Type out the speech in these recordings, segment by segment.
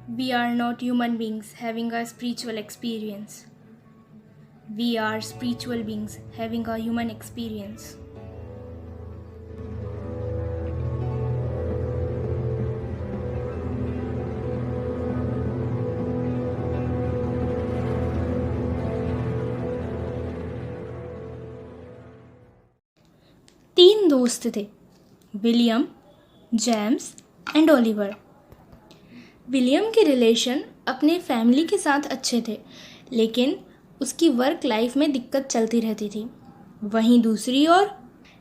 We are not human beings having a spiritual experience. We are spiritual beings having a human experience. तीन दोस्त थे, William, James and Oliver. William के relation अपने family के साथ अच्छे थे, लेकिन उसकी वर्क लाइफ में दिक्कत चलती रहती थी। वहीं दूसरी ओर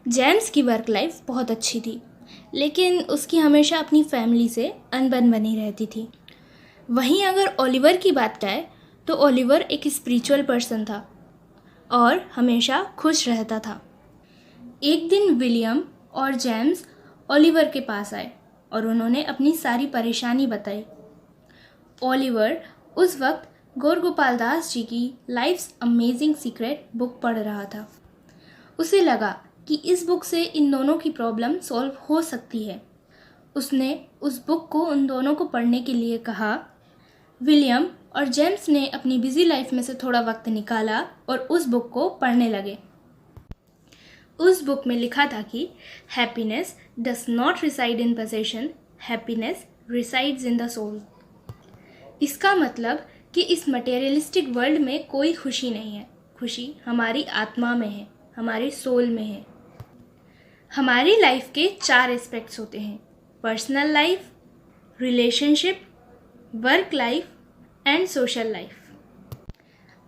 जेम्स की वर्क लाइफ बहुत अच्छी थी, लेकिन उसकी हमेशा अपनी फैमिली से अनबन बनी रहती थी। वहीं अगर ओलिवर की बात आए तो ओलिवर एक स्पिरिचुअल पर्सन था और हमेशा खुश रहता था। एक दिन विलियम और जेम्स ओलिवर के पास आए और उन्होंने अपनी सारी परेशानी बताई। ओलिवर उस वक्त गौर गोपाल दास जी की लाइफ्स अमेजिंग सीक्रेट बुक पढ़ रहा था। उसे लगा कि इस बुक से इन दोनों की प्रॉब्लम सॉल्व हो सकती है। उसने उस बुक को उन दोनों को पढ़ने के लिए कहा। विलियम और जेम्स ने अपनी बिजी लाइफ में से थोड़ा वक्त निकाला और उस बुक को पढ़ने लगे। उस बुक में लिखा था कि happiness does not reside in possession, happiness resides in the soul. इसका मतलब कि इस मटेरियलिस्टिक वर्ल्ड में कोई खुशी नहीं है। खुशी हमारी आत्मा में है, हमारी सोल में है। हमारी लाइफ के 4 एस्पेक्ट्स होते हैं: personal life, relationship, work life and social life.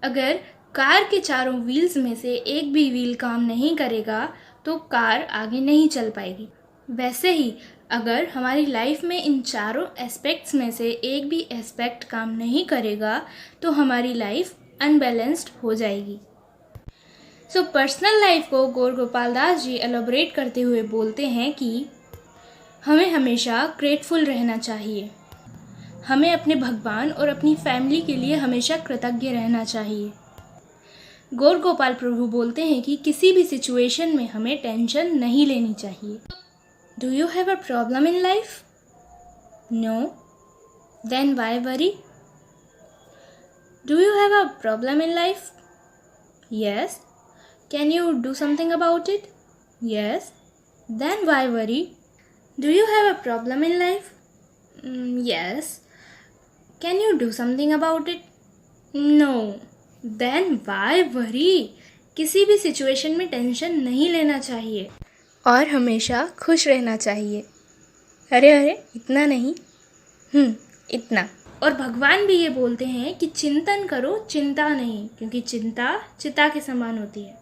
अगर कार के चारों व्हील्स में से एक भी व्हील काम नहीं करेगा तो कार आगे नहीं चल पाएगी। वैसे ही अगर हमारी लाइफ में इन चारों एस्पेक्ट्स में से एक भी एस्पेक्ट काम नहीं करेगा तो हमारी लाइफ अनबैलेंस्ड हो जाएगी। सो पर्सनल लाइफ को गौर गोपाल दास जी एलोबरेट करते हुए बोलते हैं कि हमें हमेशा ग्रेटफुल रहना चाहिए। हमें अपने भगवान और अपनी फैमिली के लिए हमेशा कृतज्ञ रहना चाहिए। गौर गोपाल प्रभु बोलते हैं कि किसी भी सिचुएशन में हमें टेंशन नहीं लेनी चाहिए। Do you have a problem in life? No? Then why worry? Do you have a problem in life? Yes? Can you do something about it? Yes? Then why worry? Do you have a problem in life? Yes? Can you do something about it? No? Then why worry? किसी भी situation में tension नहीं लेना चाहिए और हमेशा खुश रहना चाहिए। अरे अरे, इतना नहीं, इतना। और भगवान भी ये बोलते हैं कि चिंतन करो, चिंता नहीं, क्योंकि चिंता चिता के समान होती है।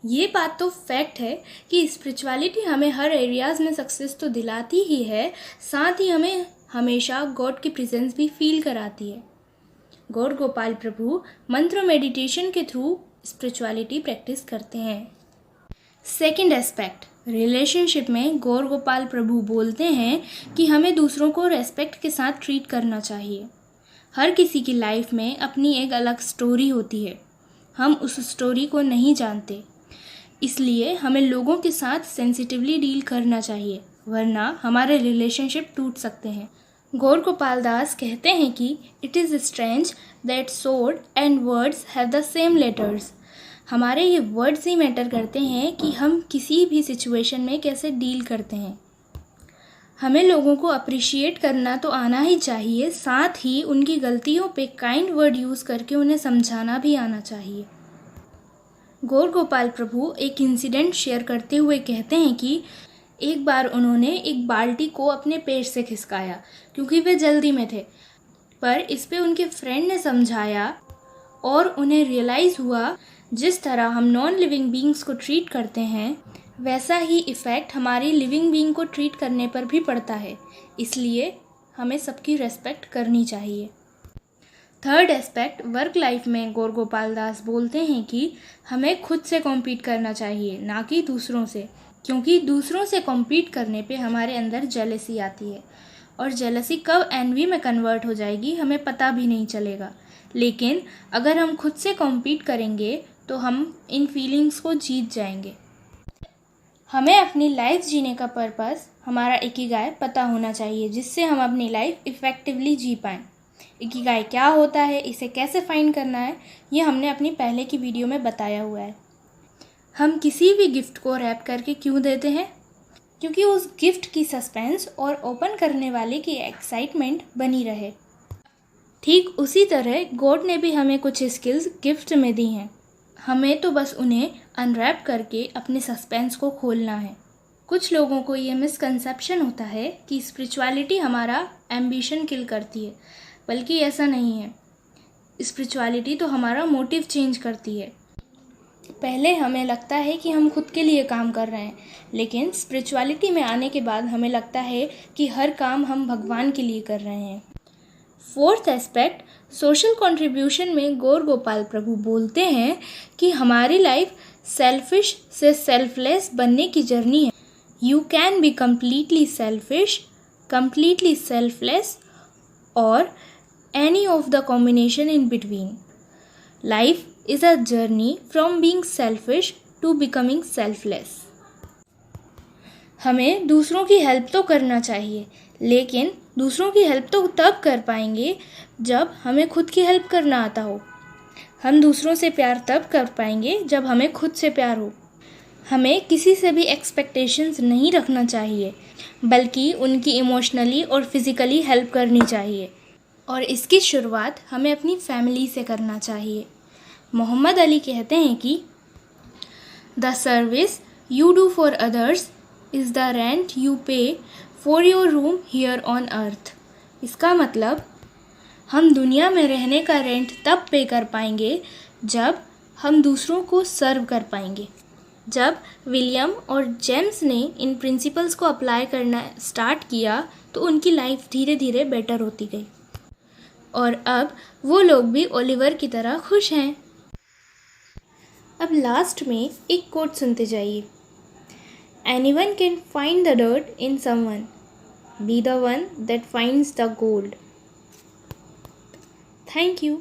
ये बात तो फैक्ट है कि स्पिरिचुअलिटी हमें हर एरियाज़ में सक्सेस तो दिलाती ही है, साथ ही हमें हमेशा गॉड की प्रेजेंस भी फील कराती है। गौर गोपाल प्रभु मंत्र मेडिटेशन के थ्रू स्पिरिचुअलिटी प्रैक्टिस करते हैं। सेकंड एस्पेक्ट, रिलेशनशिप में गौर गोपाल प्रभु बोलते हैं कि हमें दूसरों को रेस्पेक्ट के साथ ट्रीट करना चाहिए। हर किसी की लाइफ में अपनी एक अलग स्टोरी होती है। हम उस स्टोरी को नहीं जानते, इसलिए हमें लोगों के साथ सेंसिटिवली डील करना चाहिए, वरना हमारे रिलेशनशिप टूट सकते हैं। गौर गोपाल दास कहते हैं कि it is strange that sword and words have the same letters. हमारे ये वर्ड्स ही मैटर करते हैं कि हम किसी भी सिचुएशन में कैसे डील करते हैं। हमें लोगों को अप्रिशिएट करना तो आना ही चाहिए, साथ ही उनकी गलतियों पे काइंड वर्ड यूज़ करके उन्हें समझाना भी आना चाहिए। गौर गोपाल प्रभु एक इंसिडेंट शेयर करते हुए कहते हैं कि एक बार उन्होंने एक बाल्टी को अपने पेट से खिसकाया क्योंकि वे जल्दी में थे, पर इस पे उनके फ्रेंड ने समझाया और उन्हें रियलाइज़ हुआ जिस तरह हम नॉन लिविंग बीइंग्स को ट्रीट करते हैं वैसा ही इफ़ेक्ट हमारी लिविंग बीइंग को ट्रीट करने पर भी पड़ता है, इसलिए हमें सबकी रेस्पेक्ट करनी चाहिए। थर्ड एस्पेक्ट, वर्क लाइफ में गौर गोपाल दास बोलते हैं कि हमें खुद से कॉम्पीट करना चाहिए, ना कि दूसरों से, क्योंकि दूसरों से कॉम्पीट करने पे हमारे अंदर जेलसी आती है और जेलसी कब एनवी में कन्वर्ट हो जाएगी हमें पता भी नहीं चलेगा। लेकिन अगर हम खुद से कॉम्पीट करेंगे तो हम इन फीलिंग्स को जीत जाएंगे। हमें अपनी लाइफ जीने का पर्पस, हमारा इकिगाई पता होना चाहिए, जिससे हम अपनी लाइफ इफ़ेक्टिवली जी पाएँ। इकिगाई क्या होता है, इसे कैसे फाइंड करना है, ये हमने अपनी पहले की वीडियो में बताया हुआ है। हम किसी भी गिफ्ट को रैप करके क्यों देते हैं? क्योंकि उस गिफ्ट की सस्पेंस और ओपन करने वाले की एक्साइटमेंट बनी रहे। ठीक उसी तरह गॉड ने भी हमें कुछ स्किल्स गिफ्ट में दी हैं। हमें तो बस उन्हें अनरैप करके अपने सस्पेंस को खोलना है। कुछ लोगों को ये मिसकंसेप्शन होता है कि स्पिरिचुअलिटी हमारा एम्बिशन किल करती है, बल्कि ऐसा नहीं है। स्पिरिचुअलिटी तो हमारा मोटिव चेंज करती है। पहले हमें लगता है कि हम खुद के लिए काम कर रहे हैं, लेकिन स्पिरिचुअलिटी में आने के बाद हमें लगता है कि हर काम हम भगवान के लिए कर रहे हैं। फोर्थ एस्पेक्ट, सोशल कंट्रीब्यूशन में गौर गोपाल प्रभु बोलते हैं कि हमारी लाइफ सेल्फिश से सेल्फलेस बनने की जर्नी है। You can be completely selfish, completely selfless और any of the combination in between. लाइफ is a journey from being selfish to becoming selfless. हमें दूसरों की हेल्प तो करना चाहिए, लेकिन दूसरों की हेल्प तो तब कर पाएंगे जब हमें खुद की हेल्प करना आता हो। हम दूसरों से प्यार तब कर पाएंगे जब हमें खुद से प्यार हो। हमें किसी से भी एक्सपेक्टेशंस नहीं रखना चाहिए, बल्कि उनकी इमोशनली और फिज़िकली हेल्प करनी चाहिए। और इसकी शुरुआत हमें अपनी फैमिली से करना चाहिए। मोहम्मद अली कहते हैं कि the service you do for others is the rent you pay for your room here on earth. इसका मतलब हम दुनिया में रहने का रेंट तब पे कर पाएंगे जब हम दूसरों को सर्व कर पाएंगे। जब विलियम और जेम्स ने इन प्रिंसिपल्स को अप्लाई करना स्टार्ट किया तो उनकी लाइफ धीरे धीरे बेटर होती गई, और अब वो लोग भी ओलिवर की तरह खुश हैं। अब लास्ट में एक कोट सुनते जाइए। Anyone can find the dirt in someone, be the one that finds the gold. Thank you.